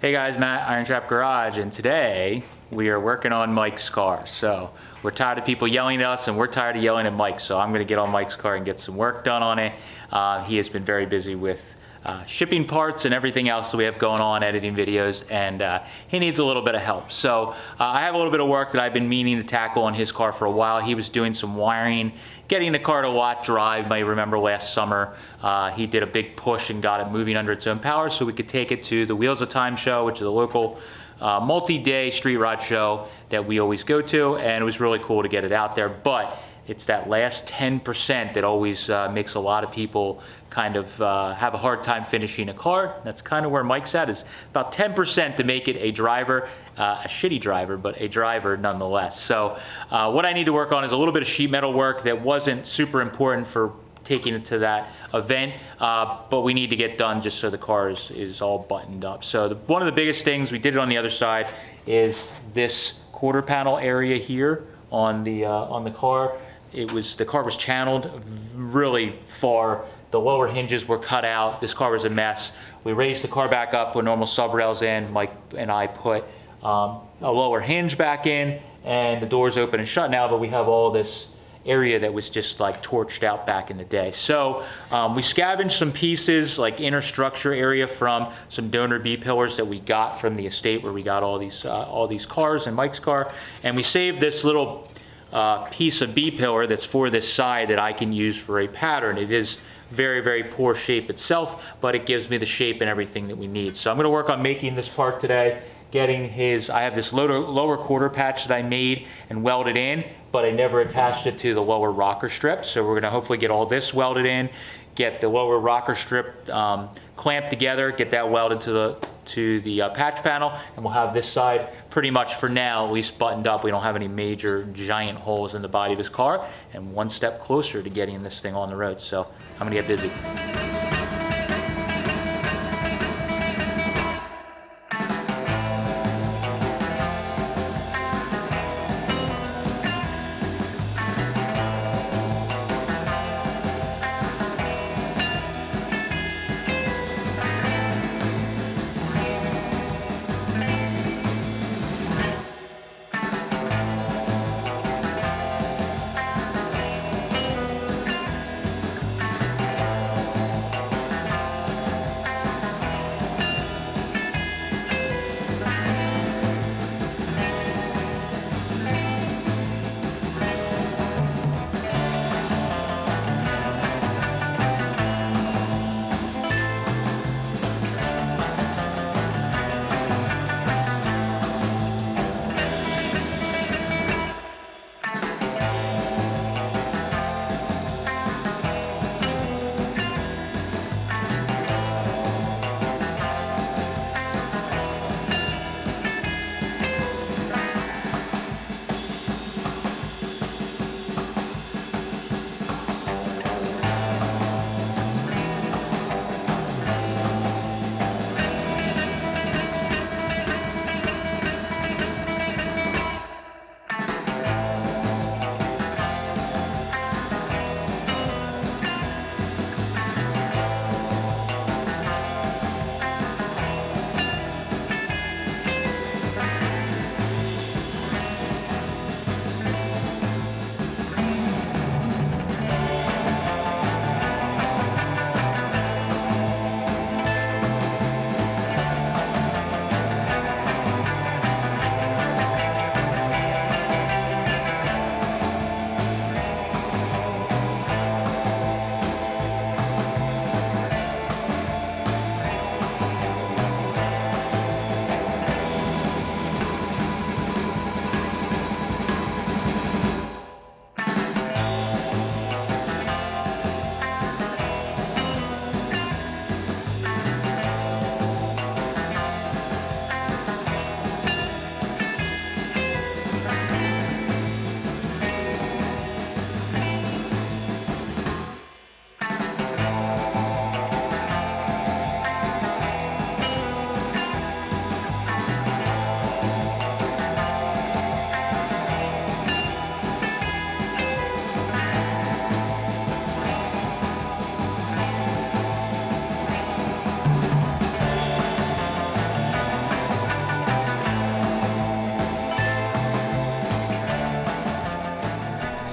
Hey guys, Matt, IronTrap Garage, and today we are working on Mike's car. So we're tired of people yelling at us and we're tired of yelling at Mike, so I'm gonna get on Mike's car and get some work done on it. He has been very busy with shipping parts and everything else that we have going on, editing videos, and he needs a little bit of help. So I have a little bit of work that I've been meaning to tackle on his car for a while. He was doing some wiring, getting the car to Watt Drive. You might remember last summer, he did a big push and got it moving under its own power so we could take it to the Wheels of Time show, which is a local multi-day street rod show that we always go to, and it was really cool to get it out there. But it's that last 10% that always makes a lot of people kind of have a hard time finishing a car. That's kind of where Mike's at, is about 10% to make it a driver, a shitty driver, but a driver nonetheless. So what I need to work on is a little bit of sheet metal work that wasn't super important for taking it to that event, but we need to get done just so the car is all buttoned up. So one of the biggest things, we did it on the other side, is this quarter panel area here on the car. The car was channeled really far. The lower hinges were cut out. This car was a mess. We raised the car back up, put normal sub rails in. Mike and I put a lower hinge back in, and the doors open and shut now, but we have all this area that was just like torched out back in the day. So we scavenged some pieces, like inner structure area, from some donor B-pillars that we got from the estate where we got all these cars and Mike's car, and we saved this little piece of B-pillar that's for this side that I can use for a pattern. It is very, very poor shape itself, but it gives me the shape and everything that we need. So I'm going to work on making this part today, getting I have this lower quarter patch that I made and welded in, but I never attached it to the lower rocker strip. So we're going to hopefully get all this welded in, get the lower rocker strip clamped together, get that welded to the patch panel, and we'll have this side pretty much for now at least buttoned up. We don't have any major giant holes in the body of this car, and one step closer to getting this thing on the road. So I'm gonna get busy.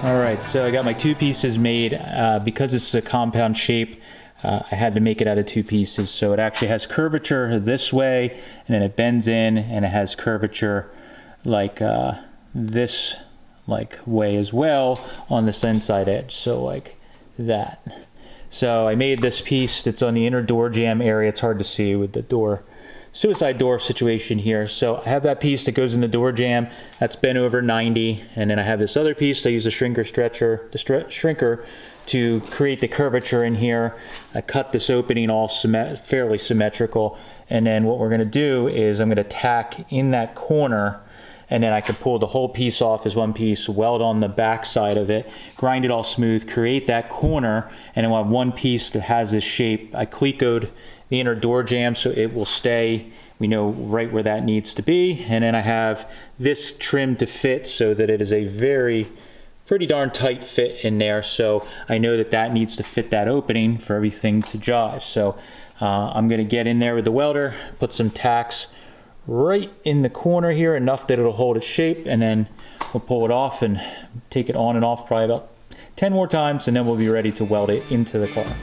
All right, so I got my 2 pieces made. Because it's a compound shape, I had to make it out of 2 pieces. So it actually has curvature this way, and then it bends in, and it has curvature like this way as well on this inside edge. So like that. So I made this piece that's on the inner door jamb area. It's hard to see with the door, suicide door situation here. So I have that piece that goes in the door jamb that's bent over 90, and then I have this other piece. I use a shrinker shrinker to create the curvature in here. I cut this opening all fairly symmetrical, and then what we're going to do is I'm going to tack in that corner, and then I can pull the whole piece off as one piece, weld on the back side of it, grind it all smooth, create that corner, and then we'll have one piece that has this shape. I clecoed the inner door jamb so it will stay, we know right where that needs to be, and then I have this trim to fit so that it is a pretty darn tight fit in there. So I know that that needs to fit that opening for everything to jive. So I'm going to get in there with the welder, put some tacks right in the corner here, enough that it'll hold its shape, and then we'll pull it off and take it on and off probably about 10 more times, and then we'll be ready to weld it into the car.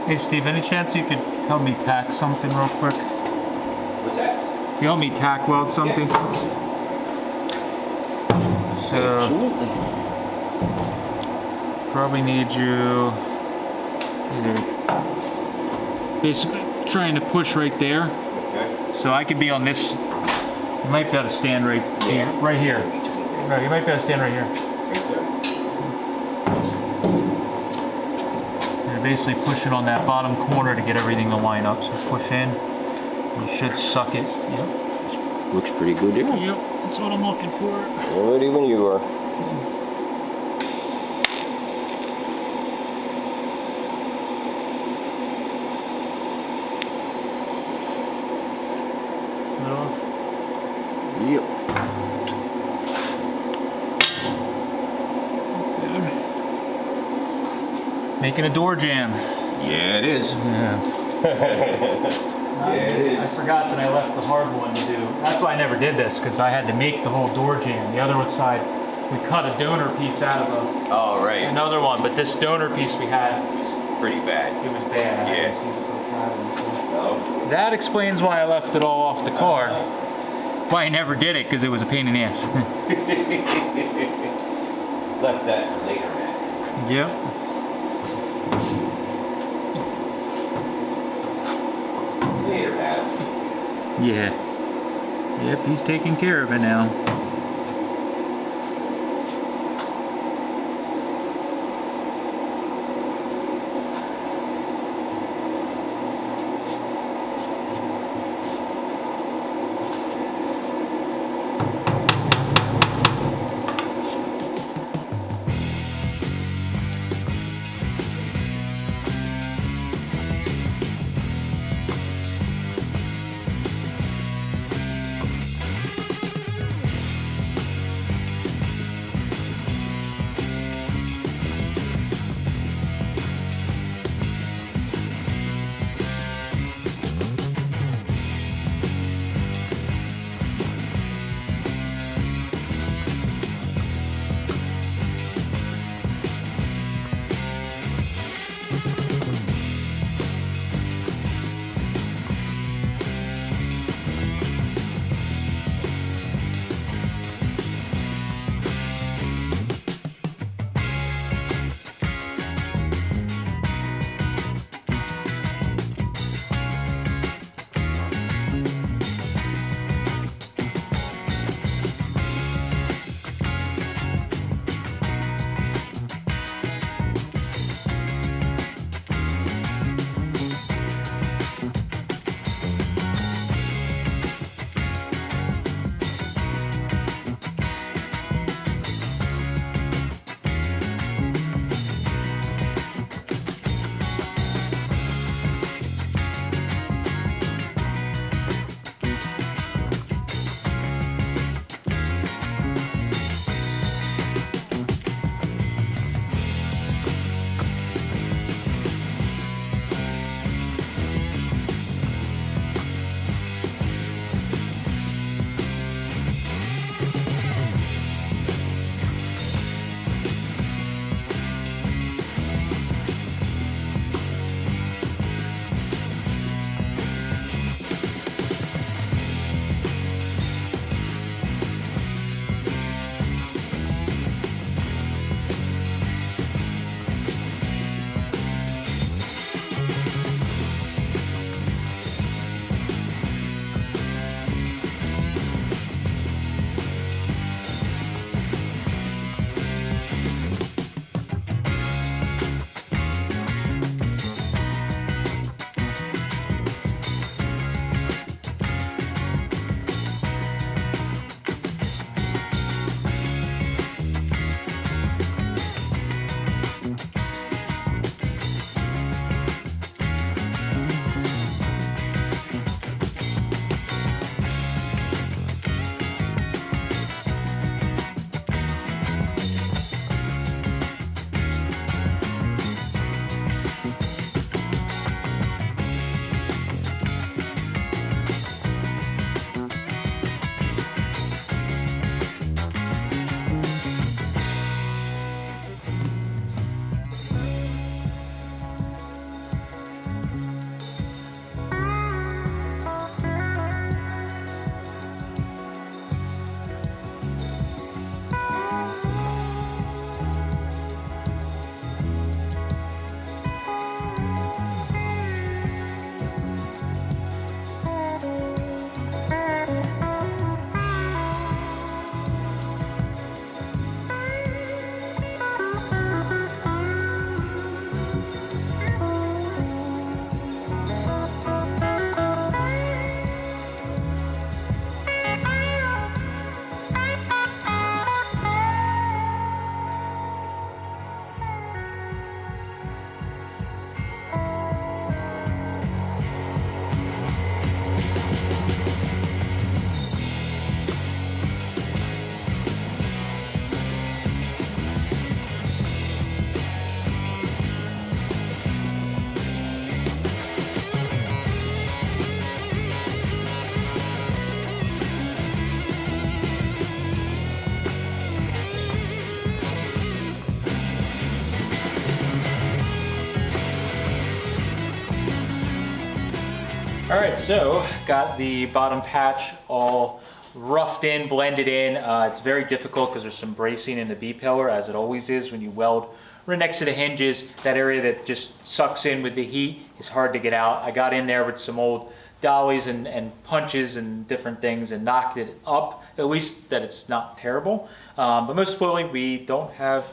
Hey Steve, any chance you could help me tack something real quick? What's that? Can you help me tack weld something? Yeah. So, Absolutely. probably need you either basically trying to push right there. Okay. So I could be on this, you might be able to stand right here. Right here. No, you might be able to stand right here. Right there. And basically push it on that bottom corner to get everything to line up. So push in, you should suck it. Yep. Looks pretty good there. Yep, that's what I'm looking for. Ready when you are. Off. Yep. Making a door jamb. Yeah, it is. Yeah. It is. I forgot that I left the hard one to do. That's why I never did this, because I had to make the whole door jamb. The other side, we cut a donor piece out of Oh, right. another one, but this donor piece we had, Pretty bad. it was bad. Yeah. Oh. That explains why I left it all off the car. Why I never did it, because it was a pain in the ass. Left that for later, man. Yep. Later, Adam. Yeah. Yep, he's taking care of it now. All right, so got the bottom patch all roughed in, blended in. It's very difficult because there's some bracing in the B-pillar, as it always is when you weld right next to the hinges. That area that just sucks in with the heat is hard to get out. I got in there with some old dollies and punches and different things and knocked it up, at least that it's not terrible. But most importantly, we don't have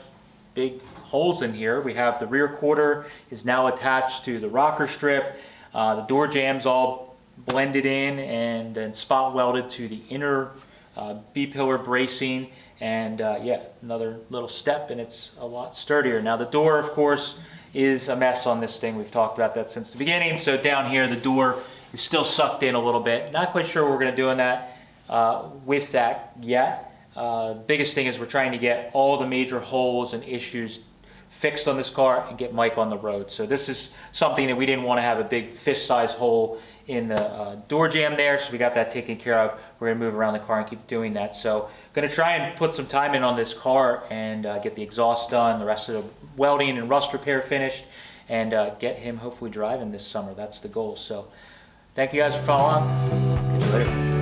big holes in here. We have the rear quarter is now attached to the rocker strip. The door jam's all blended in and then spot welded to the inner B-pillar bracing, and yeah, another little step and it's a lot sturdier. Now the door, of course, is a mess on this thing. We've talked about that since the beginning. So down here the door is still sucked in a little bit. Not quite sure what we're going to do in that with that yet. Biggest thing is we're trying to get all the major holes and issues fixed on this car and get Mike on the road. So this is something that we didn't want to have a big fist-sized hole in the door jamb there, so we got that taken care of. We're going to move around the car and keep doing that. So going to try and put some time in on this car and get the exhaust done, the rest of the welding and rust repair finished, and get him hopefully driving this summer. That's the goal. So thank you guys for following. Catch you later.